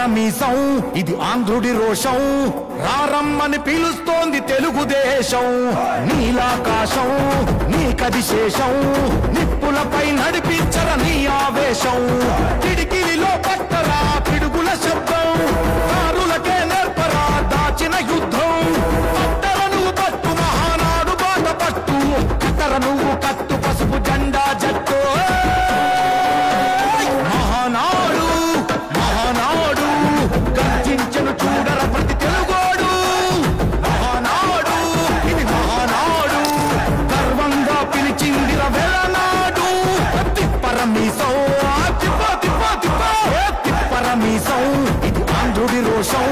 మీసం ఇది ఆంధ్రుడి రోషం రారమ్మని పిలుస్తోంది తెలుగుదేశం నీలాకాశం నీకది శేషం నిప్పులపై నడిపించర నీ ఆవేశం కిడికిలిలో పట్టరా పిడుగుల శబ్దం కారులకే నేర్పరా దాచిన యుద్ధం పట్టర నువ్వు పట్టు మహానాడు బాట పట్టు కట్టర నువ్వు కట్టు పసుపు జెండా జట్టు చూడర ప్రతి తెలుగోడు మహానాడు ఇది మహానాడు గర్వంగా పిలిచిందిర వెలనాడు తిప్పరమీసం తిప్పరమీసం ఇది ఆంధ్రుడి రోషం